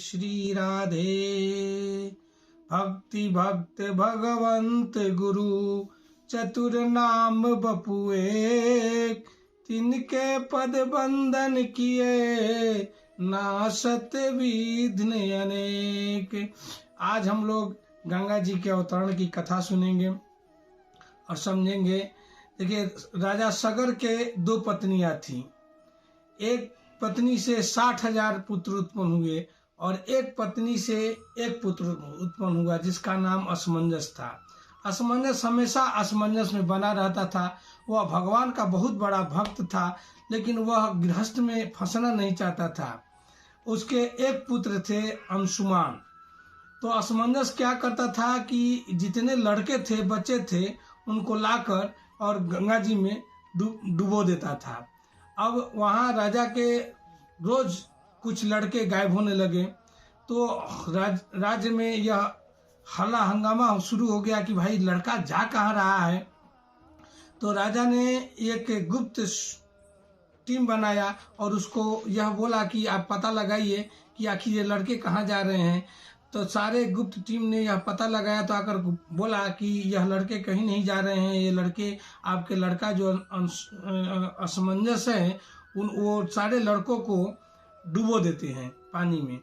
श्री राधे। भक्ति भक्त भगवंत गुरु चतुर नाम बपू एक, तिनके पद बंदन किए नासत विघ्न अनेक। आज हम लोग गंगा जी के अवतरण की कथा सुनेंगे और समझेंगे। देखिए, राजा सगर के दो पत्नियां थीं। एक पत्नी से 60,000 पुत्र उत्पन्न हुए और एक पत्नी से एक पुत्र उत्पन्न हुआ जिसका नाम असमंजस था। असमंजस हमेशा असमंजस में बना रहता था। वह भगवान का बहुत बड़ा भक्त था, लेकिन वह गृहस्थ में फंसना नहीं चाहता था। उसके एक पुत्र थे अंशुमान। तो असमंजस क्या करता था कि जितने लड़के थे, बच्चे थे, उनको लाकर और गंगा जी में डुबो देता था। अब वहाँ राजा के रोज कुछ लड़के गायब होने लगे, तो राज्य में यह हल्ला हंगामा शुरू हो गया कि भाई लड़का जा कहाँ रहा है। तो राजा ने एक गुप्त टीम बनाया और उसको यह बोला कि आप पता लगाइए कि आखिर ये लड़के कहाँ जा रहे हैं। तो सारे गुप्त टीम ने यह पता लगाया तो आकर बोला कि यह लड़के कहीं नहीं जा रहे हैं, ये लड़के आपके लड़का जो असमंजस है वो सारे लड़कों को डुबो देते हैं पानी में।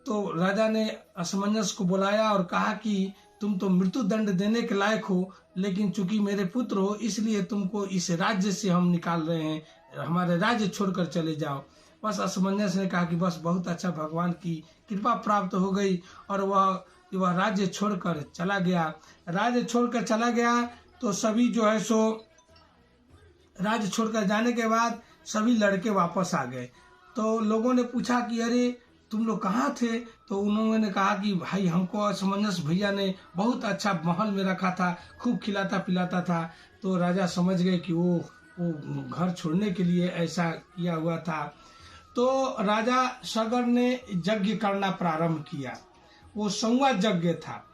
तो राजा ने असमंजस को बुलाया और कहा कि तुम तो मृत्यु दंड देने के लायक हो, लेकिन चूंकि मेरे पुत्र हो इसलिए तुमको इस राज्य से हम निकाल रहे हैं, हमारे राज्य छोड़कर चले जाओ। बस असमंजस ने कहा कि बस बहुत अच्छा, भगवान की कृपा प्राप्त हो गई और वह राज्य छोड़कर चला गया। राज्य छोड़कर चला गया तो सभी जो है सो राज्य छोड़कर जाने के बाद सभी लड़के वापस आ गए। तो लोगों ने पूछा कि अरे तुम लोग कहाँ थे। तो उन्होंने कहा कि भाई हमको असमंजस भैया ने बहुत अच्छा महल में रखा था, खूब खिलाता पिलाता था। तो राजा समझ गए कि वो घर छोड़ने के लिए ऐसा किया हुआ था। तो राजा सगर ने यज्ञ करना प्रारंभ किया। वो 100वां यज्ञ था।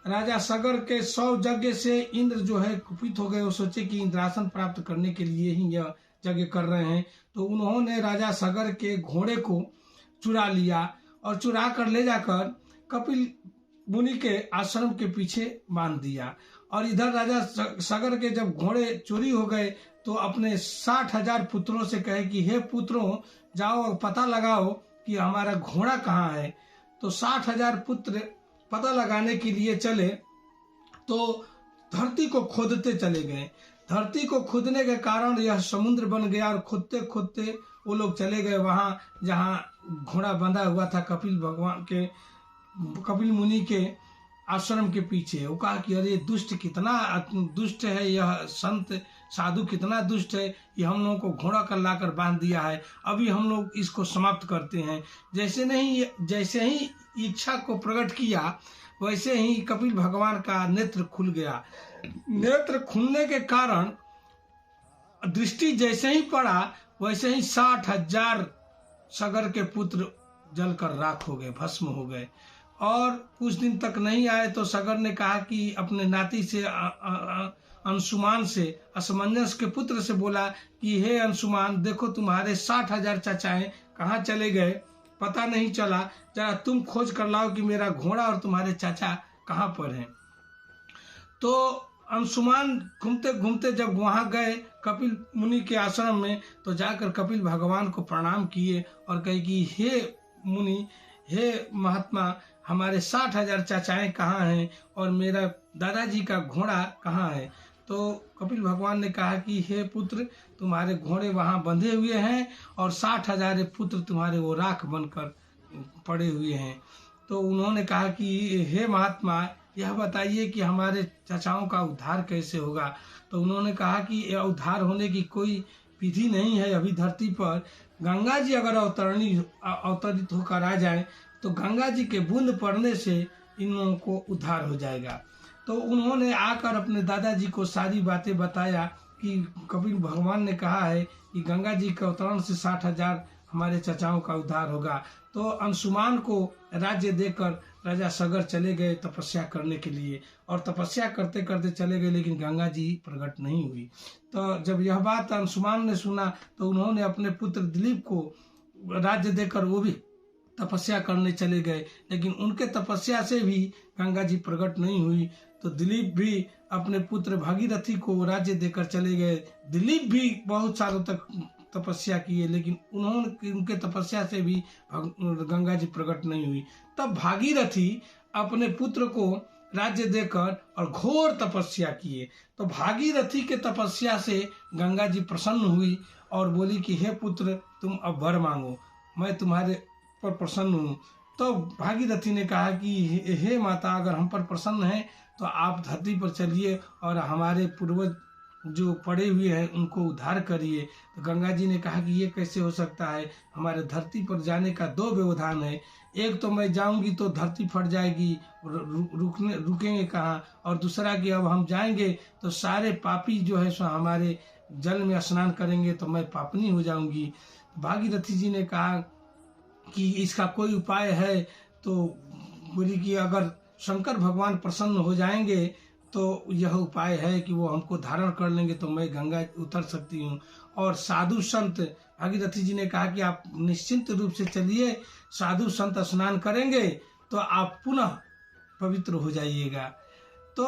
राजा सगर के 100 यज्ञ से इंद्र जो है कुपित हो गए। वो सोचे कि इंद्रासन प्राप्त करने के लिए ही यह यज्ञ कर रहे हैं। तो उन्होंने राजा सगर के घोड़े को चुरा लिया और चुरा कर ले जाकर कपिल मुनि के आश्रम के पीछे बांध दिया। और इधर राजा सगर के जब घोड़े चोरी हो गए तो अपने 60,000 पुत्रों से कहे कि हे पुत्रों, जाओ पता लगाओ कि हमारा घोड़ा कहाँ है। तो 60,000 पुत्र पता लगाने के लिए चले तो धरती को खोदते चले गए। धरती को खोदने के कारण यह समुद्र बन गया और खोदते खोदते वो लोग चले गए वहां जहां घोड़ा बंधा हुआ था कपिल मुनि के आश्रम के पीछे। वो कहा कि अरे दुष्ट कितना दुष्ट है, यह संत साधु कितना दुष्ट है, ये हम लोगों को घोड़ा कर लाकर बांध दिया है, अभी हम लोग इसको समाप्त करते हैं। जैसे ही इच्छा को प्रकट किया वैसे ही कपिल भगवान का नेत्र खुल गया। नेत्र खुलने के कारण दृष्टि जैसे ही पड़ा वैसे ही 60,000 सगर के पुत्र जलकर राख हो गए, भस्म हो गए। और कुछ दिन तक नहीं आए तो सगर ने कहा कि अपने नाती से अंशुमान से, असमंजस के पुत्र से बोला कि हे अंशुमान, देखो तुम्हारे 60,000 चाचाएं कहाँ चले गए, पता नहीं चला, जरा तुम खोज कर लाओ कि मेरा घोड़ा और तुम्हारे चाचा कहाँ पर हैं। तो अंशुमान घूमते घूमते जब वहां गए कपिल मुनि के आश्रम में तो जाकर कपिल भगवान को प्रणाम किए और कहे कि हे मुनि, हे महात्मा, हमारे 60,000 चाचाएं कहाँ हैं और मेरा दादाजी का घोड़ा कहाँ है। तो कपिल भगवान ने कहा कि हे पुत्र, तुम्हारे घोड़े वहां बंधे हुए हैं और 60,000 पुत्र तुम्हारे वो राख बनकर पड़े हुए हैं। तो उन्होंने कहा कि हे महात्मा, यह बताइए कि हमारे चाचाओं का उद्धार कैसे होगा। तो उन्होंने कहा कि यह उद्धार होने की कोई विधि नहीं है अभी धरती पर। गंगा जी अगर अवतरित होकर आ जाए तो गंगा जी के बूंद पड़ने से इन लोगों को उद्धार हो जाएगा। तो उन्होंने आकर अपने दादाजी को सारी बातें बताया कि कपिल भगवान ने कहा है कि गंगा जी के अवतरण से 60,000 हमारे चाचाओं का उद्धार होगा। तो अंशुमान को राज्य देकर राजा सगर चले गए तपस्या करने के लिए और तपस्या करते करते चले गए, लेकिन गंगा जी प्रकट नहीं हुई। तो जब यह बात अंशुमान ने सुना तो उन्होंने अपने पुत्र दिलीप को राज्य देकर वो भी तपस्या करने चले गए, लेकिन उनके तपस्या से भी गंगा जी प्रकट नहीं हुई। तो दिलीप भी अपने पुत्र भागीरथी को राज्य देकर चले गए। दिलीप भी बहुत सालों तक तपस्या किए, लेकिन उनके तपस्या से भी गंगा जी प्रकट नहीं हुई। तब भागीरथी अपने पुत्र को राज्य देकर और घोर तपस्या किए। तो भागीरथी के तपस्या से गंगा जी प्रसन्न हुई और बोली कि हे पुत्र, तुम अब वर मांगो, मैं तुम्हारे पर प्रसन्न हूँ। तो भागीरथी ने कहा कि हे माता, अगर हम पर प्रसन्न है तो आप धरती पर चलिए और हमारे पूर्वज जो पड़े हुए हैं उनको उद्धार करिए। तो गंगा जी ने कहा कि ये कैसे हो सकता है, हमारे धरती पर जाने का दो व्यवधान है, एक तो मैं जाऊंगी तो धरती फट जाएगी, रुकेंगे कहाँ, और दूसरा कि अब हम जाएंगे तो सारे पापी जो है सो हमारे जल में स्नान करेंगे तो मैं पापनी हो जाऊंगी। भागीरथी जी ने कहा कि इसका कोई उपाय है। तो बोली कि अगर शंकर भगवान प्रसन्न हो जाएंगे तो यह उपाय है कि वो हमको धारण कर लेंगे तो मैं गंगा उतर सकती हूँ। और साधु संत, भागीरथी जी ने कहा कि आप निश्चिंत रूप से चलिए, साधु संत स्नान करेंगे तो आप पुनः पवित्र हो जाइएगा। तो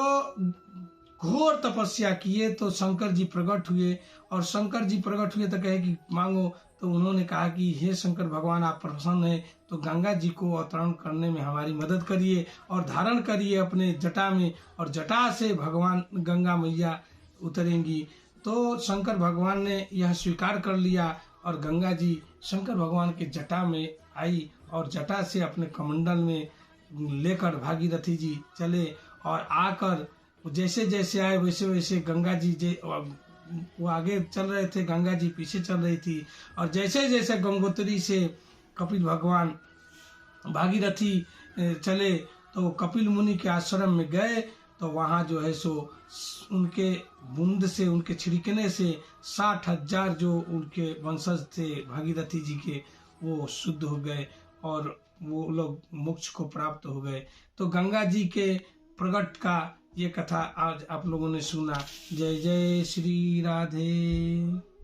घोर तपस्या किए तो शंकर जी प्रकट हुए, और शंकर जी प्रकट हुए तो कहे कि मांगो। तो उन्होंने कहा कि हे शंकर भगवान, आप प्रसन्न हैं तो गंगा जी को अवतरण करने में हमारी मदद करिए और धारण करिए अपने जटा में, और जटा से भगवान गंगा मैया उतरेंगी। तो शंकर भगवान ने यह स्वीकार कर लिया और गंगा जी शंकर भगवान के जटा में आई और जटा से अपने कमंडल में लेकर भागीरथी जी चले, और आकर जैसे जैसे आए वैसे वैसे गंगा जी वो आगे चल रहे थे, गंगा जी पीछे चल रही थी। और जैसे जैसे गंगोत्री से कपिल भगवान भागीरथी चले तो कपिल मुनि के आश्रम में गए, तो वहाँ जो है सो उनके बूंद से, उनके छिड़कने से 60,000 जो उनके वंशज थे भागीरथी जी के, वो शुद्ध हो गए और वो लोग मोक्ष को प्राप्त हो गए। तो गंगा जी के प्रकट का ये कथा आज आप लोगों ने सुना। जय जय श्री राधे।